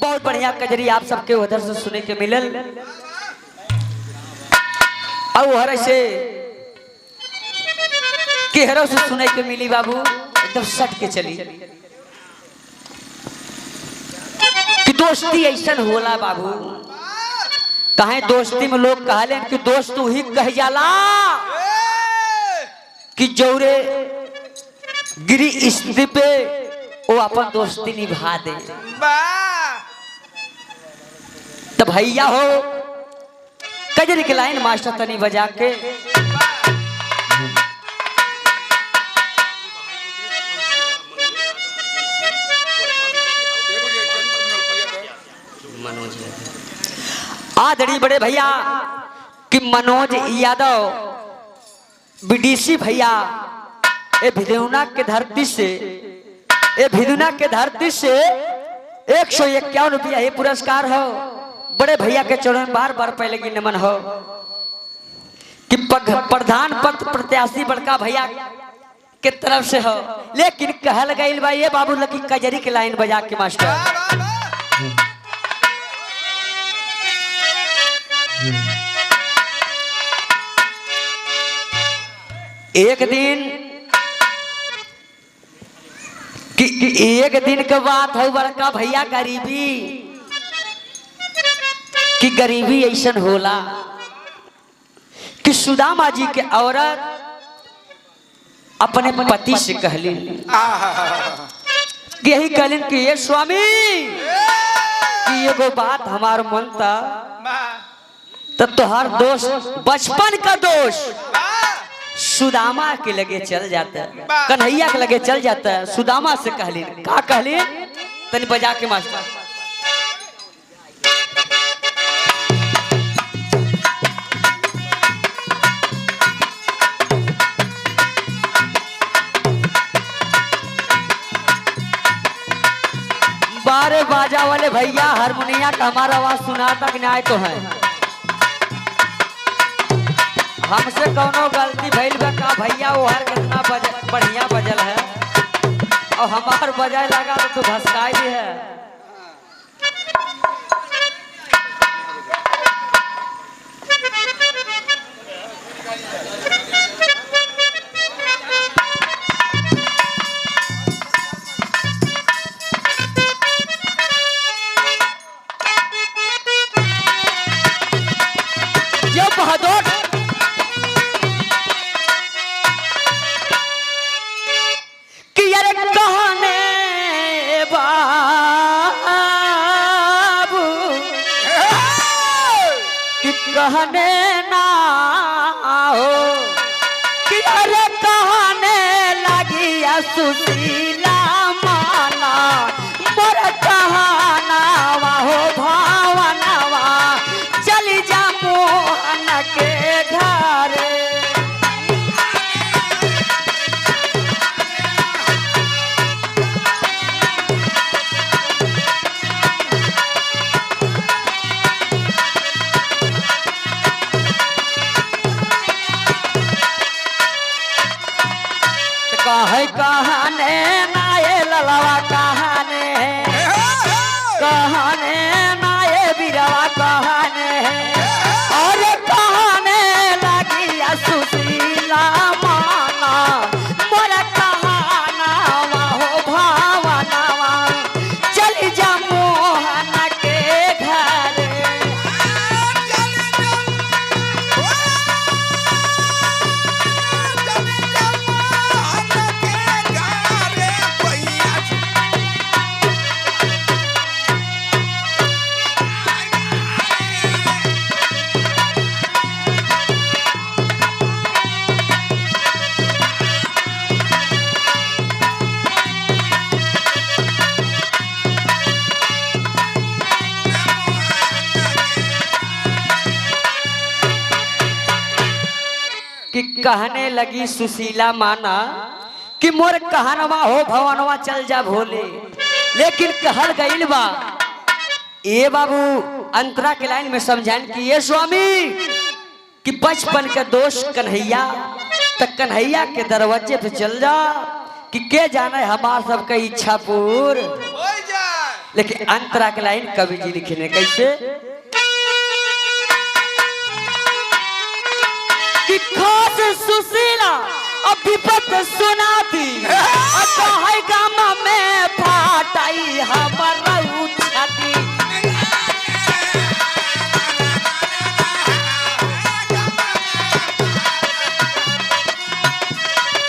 बहुत बढ़िया कजरी आप सबके उधर से सुने के मिलल। और हर से केहरो से सुने के मिली बाबू, एकदम सट के चली कि दोस्ती ऐसा होला बाबू। कहे दोस्ती में लोग कहले कि दोस्त वही कह जाला कि जौरे गिरी स्थिति पे वो अपन दोस्ती निभा दे। तब भैया हो कजरी के लाइन मास्टर तनी बजा के आदड़ी बड़े भैया कि मनोज यादव बीडीसी भैया ए भिदुना के धरती से, ए भिदुना के धरती से 151 रुपया ये पुरस्कार हो। बड़े भैया के चरण में बार बार पहले की नमन हो कि प्रधान पद प्रत्याशी बड़का भैया के तरफ से हो। लेकिन कहल गई बा ये बाबू लकी कजरी के लाइन बजा के मास्टर एक दिन के बात हो बड़का भैया गरीबी कि गरीबी ऐसा होला कि सुदामा जी के औरत अपने पति से कहली यही कहलिन कि ये स्वामी कि एगो बात हमार मन तब तोहार दोस्त बचपन का दोस्त सुदामा के लगे चल जाता है, कन्हैया के लगे चल जाता है। सुदामा से कहली का कहली तनी बजा के मास्टर बारे बाजा वाले भैया हारमोनिया का हमारा आवाज सुनाता कि नहीं तो है। हमसे कौनो गलती भइल बा का भैया वो हर कितना बढ़िया बजल है और हमार बजाए लगा तो घसकाई भी है। ये बहादुर कहने ना हो कि अरे कहने लगी सुशीला माना मोर कहनावा हो भावनावा चली जा मोहन के घर। कहने नाये ललवा कहने नाये बिरवा कहने और कहने लगी सुशीला माना मोर कहनावा हो भावनावा चली जा मोहन के घर। कि कहने लगी सुशीला माना कि मोर कहनवा हो भवनवा चल जा भोले। लेकिन कहल गईल बा ए बाबू अंतरा के लाइन में समझान कि ये स्वामी कि बचपन के दोस्त कन्हैया तक कन्हैया के दरवाजे पे चल जा कि के जाने हमार सबका इच्छा पूर लेकिन अंतरा के लाइन कवि जी लिखे ने कैसे कि खास सुशीला अब विपत सुनाती है गाम में फाटाई हमारा छाती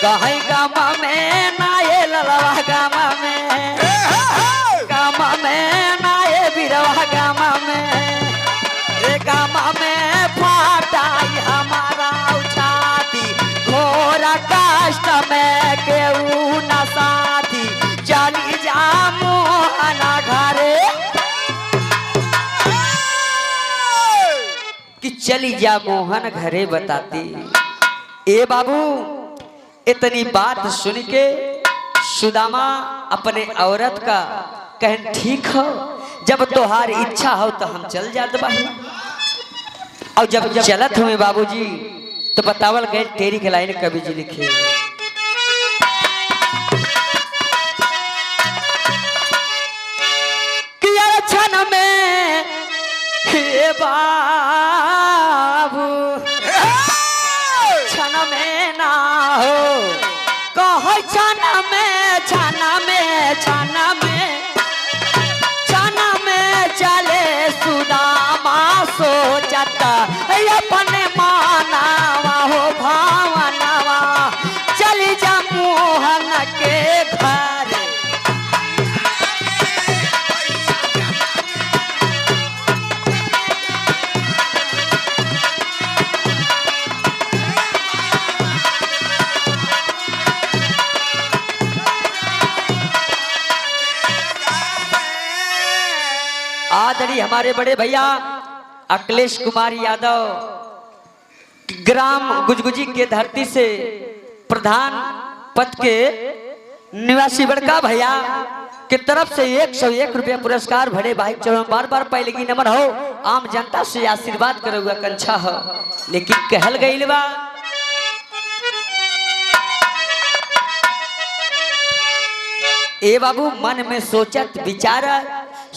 कहीं गाम में नाये ललवा गाम में नाये बिरवा गाम में रे गाम में फाटाई हमारा छाती घोर कष्ट में केहू न साथी चली जा मोहना घरे कि चली जा मोहन घरे बताती। ए बाबू इतनी बात सुन के सुदामा अपने औरत का कहन ठीक हो जब तोहार इच्छा हो तो हम चल जाते बाही। और जब चलत हुए बाबूजी तो बतावल गए तेरी के लाइन कवि जी लिखे कि क्षण में हे बाबू क्षण में ना हो कह क्षण में चले सुदामा सोचता अपने मानावा हो भावनावा चली जा मोहन के घर आदरणीय हमारे बड़े भैया अखिलेश कुमार यादव ग्राम गुजगुजी के धरती से प्रधान पद के निवासी बड़का भैया की तरफ से 101 रुपया पुरस्कार भरे भाई चरण बार बार पहले की नमन हो आम जनता से आशीर्वाद करुआ कंछा हो लेकिन कहल गई बा ए बाबू मन में सोचत विचार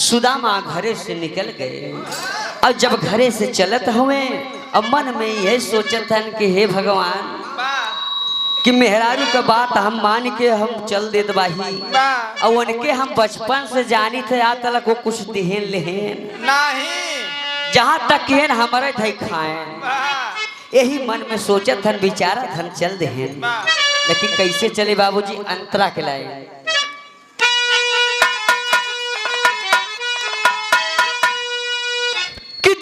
सुदामा घरे से निकल गए और जब घरे से चलत हुए अब मन में यह सोचत हन कि हे भगवान कि मेहरारू का बात हम मान के हम चल देत बाही और उनके हम बचपन से जानी थे आज तक वो कुछ देहन लेहन नहीं जहाँ तक हेन हमारे धई खाए यही मन में सोचत हन विचारत हन चल देहन लेकिन कैसे चले बाबूजी अंतरा के लाए कि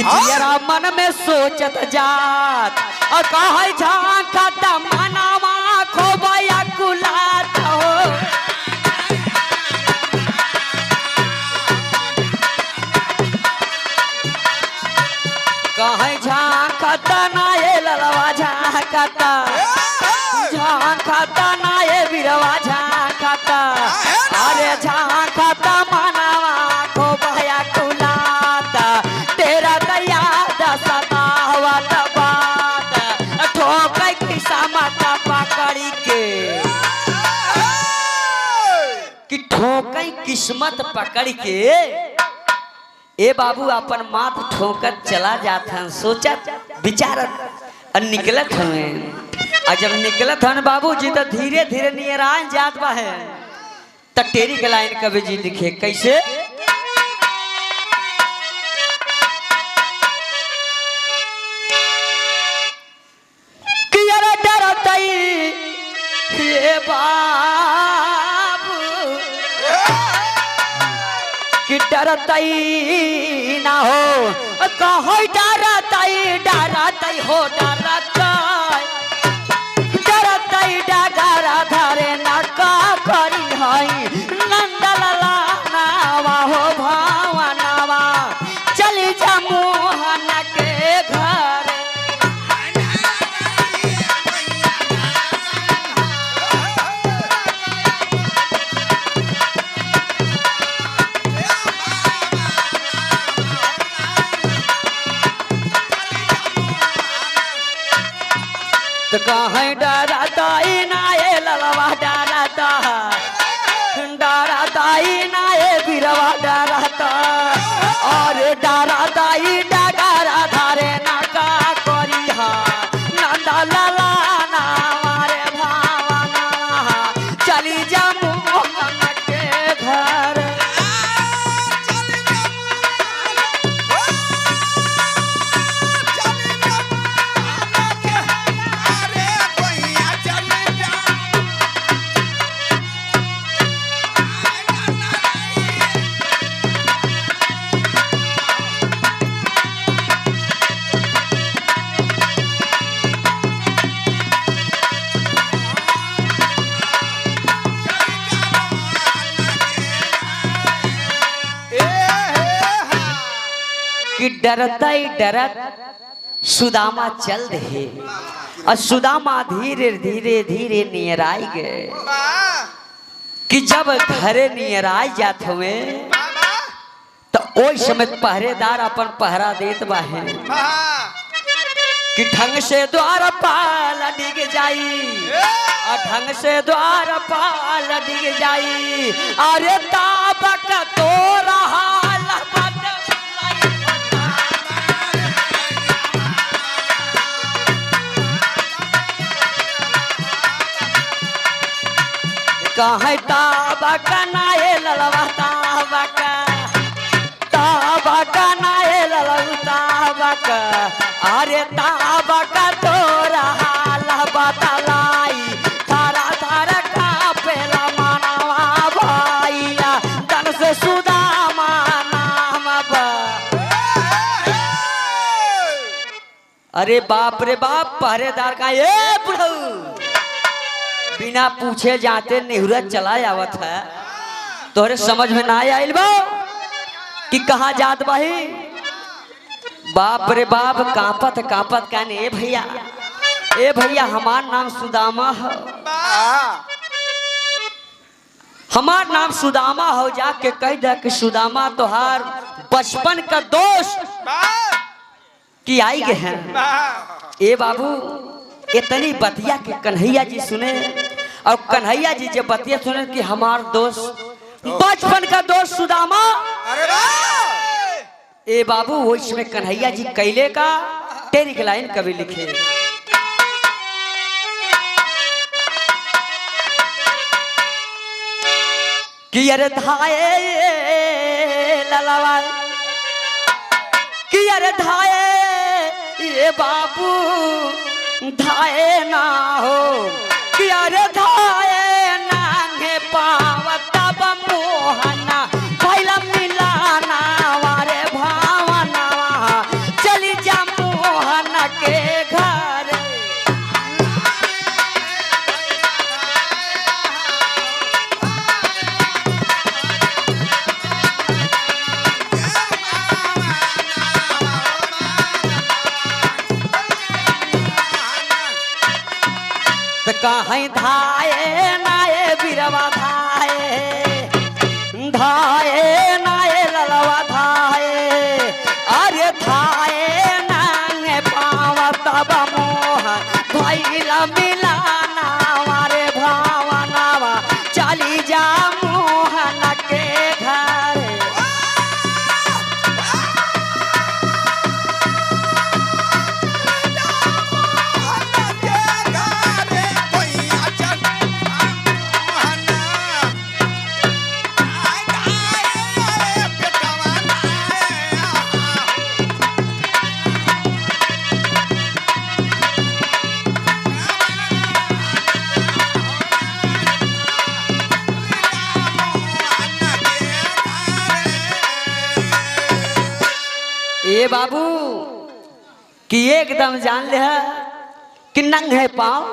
जियरा मन में सोचत जात और कहे झांकत मनावा खोबया कुलात हो कहे झांकत ना ये ललवा झांकत ना ये बिरवा झांकत अरे झांकत मनावा खोबया कुलात तेरा दया सतावत बात ठोकै किस्मत पकड़ी के कि ठोकै किस्मत पकड़ के ए बाबू अपन माथ ठोकर चला जाता सोचत विचारत और निकलत हुए और जब निकलत हन बाबू जी तो धीरे धीरे नियरान जात बा है तक तेरी के लाइन कवि जी लिखे कैसे बाबू कि डरतई ना हो कहो डरतई हो डरतई डगरा धरे न का करी हई नंदलाला नावा हो भावनावा चली जा मोहन के घर तो कहीं डरता ना ये ललवा डरता डारा दाई ना ए बिरवा डाराता और डारा दाई डगारा धारे ना का करिहा नंदा लाला ना मारे भावना चली जा मोहन के घर कि डरता ही डरत सुदामा चल रहे और सुदामा धीरे धीरे धीरे नियराई गए कि जब घरे नियराई जात हुए तो ओई समय पहरेदार अपन पहरा देत बाहे कि ढंग से द्वार पाल डिग जाई और ढंग से द्वार पाल डिग जाई अरे ताबक तो रहा कहे ताबक नाए ललवा ताबक ताबक नाए ललवा ताबक अरे ताबक तो रहा लबतलाई थारा थारा का पेला मानवा भाईया तन से सुदामा नाम अरे बाप रे बाप पहरेदार का ये बुढ़ऊ बिना पूछे जाते नेहुरत चला आवत है तोरे समझ में ना आइल बा कि कहाँ जात बाही बाप रे बाप कांपत कांपत कहने ए भैया हमार नाम सुदामा है हमार नाम सुदामा हो जाके कह दे कि सुदामा तोहार बचपन का दोस्त की आई गए हैं ए बाबू इतनी बतिया के कन्हैया जी सुने और कन्हैया जी जब बतिया सुने कि हमार दोस्त बचपन का दोस्त सुदामा ए बाबू वो इसमें कन्हैया जी कैले का तेरी के लाइन कभी लिखे कि अरे धाए ललवा कि अरे धाए ये बाबू धाए ना हो कि अरे धाए नांगे पावत तब मोहना पहला मिलाना वारे भावना चली जा मोहन के घर कहीं धाए नाए बिरवा धाए धाए नाए ललवा धाए अरे धाए नांगे पावा तब मोहन भैला मिलाना वारे भावना चली जा मोहन के घर ए बाबू कि एकदम जान ले है कि नंगे पांव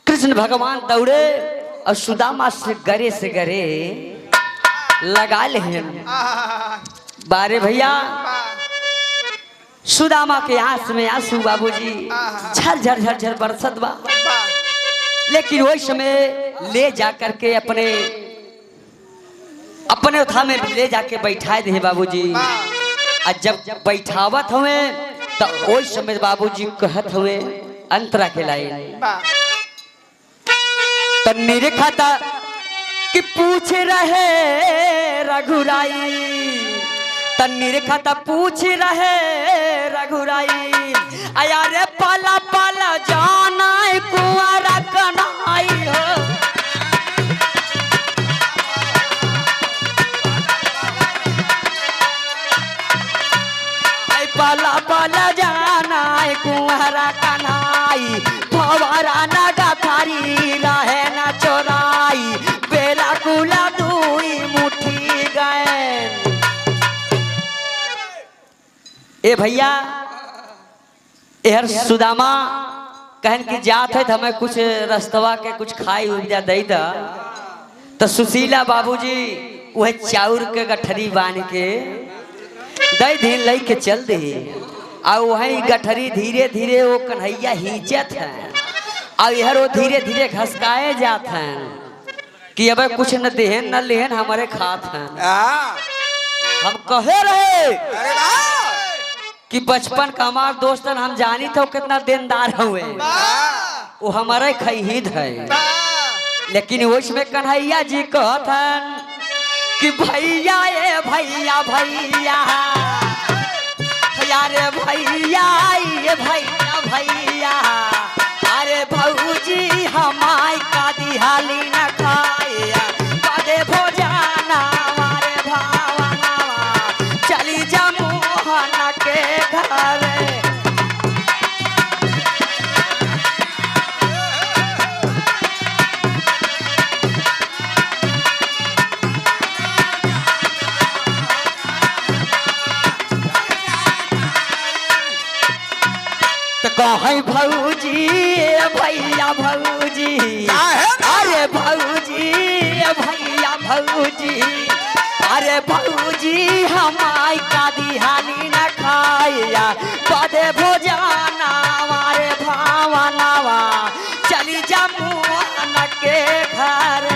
कृष्ण भगवान दौड़े और सुदामा से गरे लगा ले बारे भैया सुदामा के आंख में आंसू बाबूजी झर झर झर झर बरसत बा लेकिन वही समय ले जाकर के अपने उठा में ले जाके बैठा दे बाबूजी और जब बैठावत हुए तो वही समय बाबूजी कहत हुए अंतरा के लाइन तो निरखता कि पूछ रहे रघुराई तन्नीर खाता पूछ रहे रघुराई आया रे पाला पाला जाना कुंवारा कन्हई हो पाला पाला जाना कुंवारा कन्हई फवारा ना गाथारी रहे ना चोराई बेला कुला दुई मुट्ठी गए। ए भैया यार सुदामा कहन की जात है हमें कुछ रस्तवा के कुछ खाई उपजा दे दा तो सुशीला बाबूजी वह चाउर के गठरी बांध के दई दिन लई के चल दे आ वही गठरी धीरे धीरे वो कन्हैया हिचत है और यार वो धीरे धीरे घसकाए जात हैं कि अब कुछ न देहन न लेहन हमारे खात हैं। हम कहे रहे कि बचपन का हमार दोस्तन हम जानी थे कितना देनदार हुए वो हमारे खहीद है लेकिन उसमें कन्हैया जी कहत हैं कि भैया ए भैया भैया यारे भैया ये भैया भैया अरे भौजी हमारी का दिहाली न खाया कदे भोजाना हमारे भावना चली जा मोहन के घर कहे भौजी भैया भौजी अरे भौजी भैया भौजी अरे भौजी हमारी का दिहाली न खाया कदे भोजाना हमारे भावनावा चली जा मोहन के घर।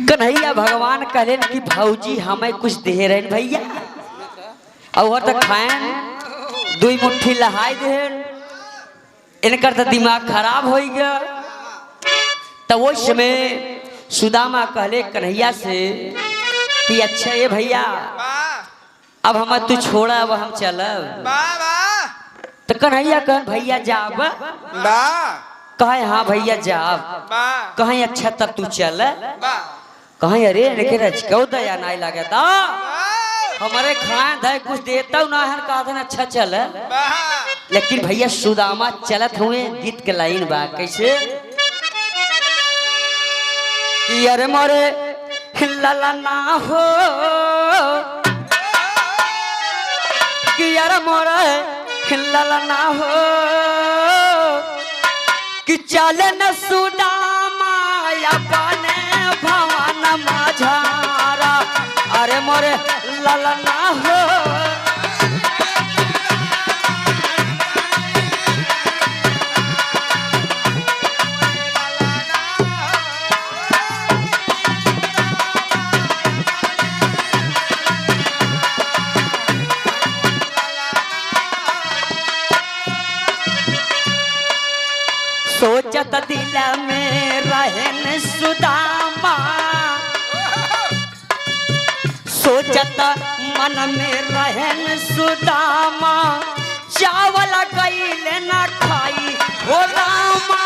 कन्हैया भगवान कहलेन कि भौजी हमें कुछ दे रहे भैया और तक खाएं दुई मुट्ठी लहाई दे इनकर तो दिमाग खराब हो गया। तो वो समय सुदामा कहले कन्हैया से कि अच्छा ये भैया अब हम तू छोड़ा अब हम चलब। तो कन्हैया कहन भैया जाब कहे हाँ भैया जाब कहे अच्छा तब तू चल कहीं अरे लेके रचकौ दया नहीं लगे था हमारे खाए थे कुछ देता ना है कहा था अच्छा चल लेकिन भैया सुदामा चलत हुए गीत के लाइन बा कैसे कि अरे मोरे लला ना हो कि अरे मोरे लला ना हो कि चले न सुदामा अपने भवन माझारा अरे मोरे ललना हो सोचत दिल में रहन सुदामा सोचत मन में रहन सुदामा चावल गईल न खाई हो रामा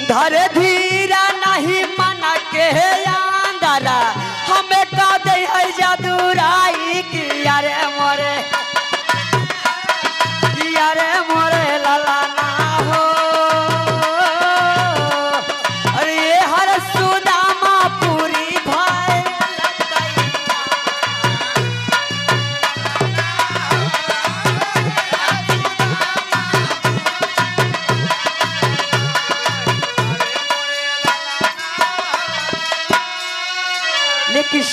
धरे धीरा नहीं मन के अंदरा हमें का दे है जादूराई की यारे मोरे लाला ना हो अरे ये हर सुदामा पूरी भाई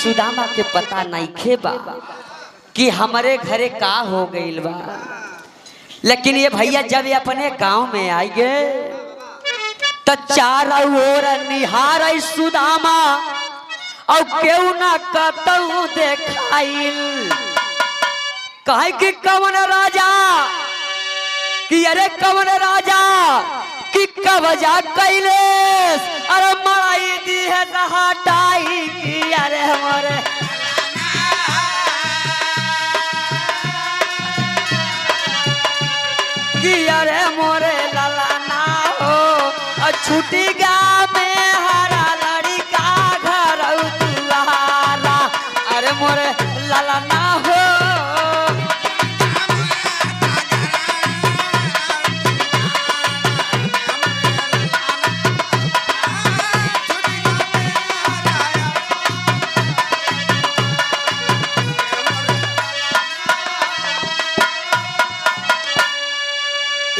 सुदामा के पता नहीं खेबा कि हमारे घरे का हो गइल बा। लेकिन ये भैया जब ये अपने गांव में आई गए तो चारों ओर निहार सुदामा और केहू ना कतऊ देखाइल। कहे कि कवन राजा कि अरे कवन राजा कि कवजा कैले अरे मड़ाई दी है हटाई कि अरे हमारे कि अरे मोरे लाला ना हो छुट्टी गा में हरा लड़का घर दुआरा अरे मोरे लाला ना हो।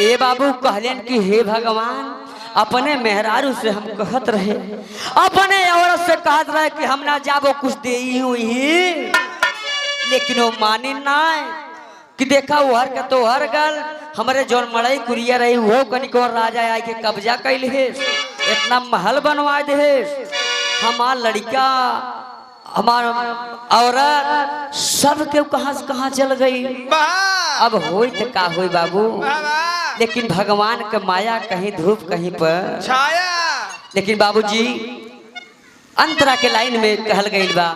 ए बाबू कहलेन कि हे भगवान अपने मेहरारू से हम कहत रहे अपने औरत से कहत रहे कि हम ना जाबो कुछ दे हुई लेकिन वो मानी ना कि देखा वो हर का तो हर गल हमारे जौन मड़ई कुरिया रही वो कनिक और राजा आई के कब्जा कैल है इतना महल बनवा दे हमार लड़का हमार औरत सब के कहां से कहां चल गई। अब होई तो का होई बाबू लेकिन भगवान का माया कहीं धूप कहीं पर छाया। लेकिन बाबूजी अंतरा के लाइन में कहल गई बा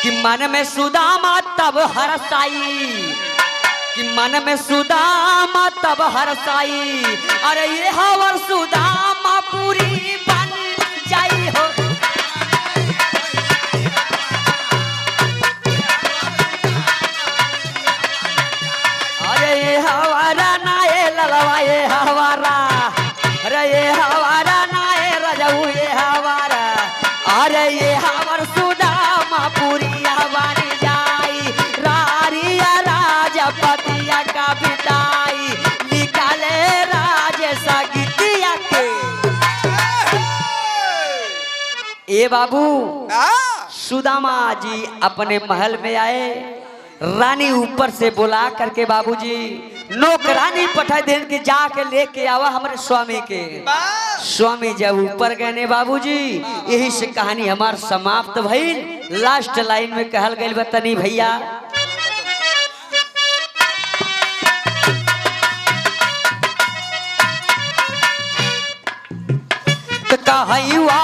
कि मन में सुदामा तब हरसाई कि मन में सुदामा तब हरसाई अरे ये हवर सुदामा पूरी बन जाई हो। अरे ये हवारा ना ये ललवा ये हवारा अरे ये हवारा ना ये रजऊ ये हवारा अरे ये हवर सुदामा पूरी बन जाई रारिया राजपतिया का बिताई निकाले राजेश गीतिया के। ए बाबू सुदामा जी अपने महल में आए रानी ऊपर से बुला करके बाबूजी नौकरानी पठा दे के जाके लेके आवा हमारे स्वामी के। स्वामी जब ऊपर गए बाबूजी यही से कहानी हमार समाप्त भइल। लास्ट लाइन में कहल गई बतनी भैया तो कहिवा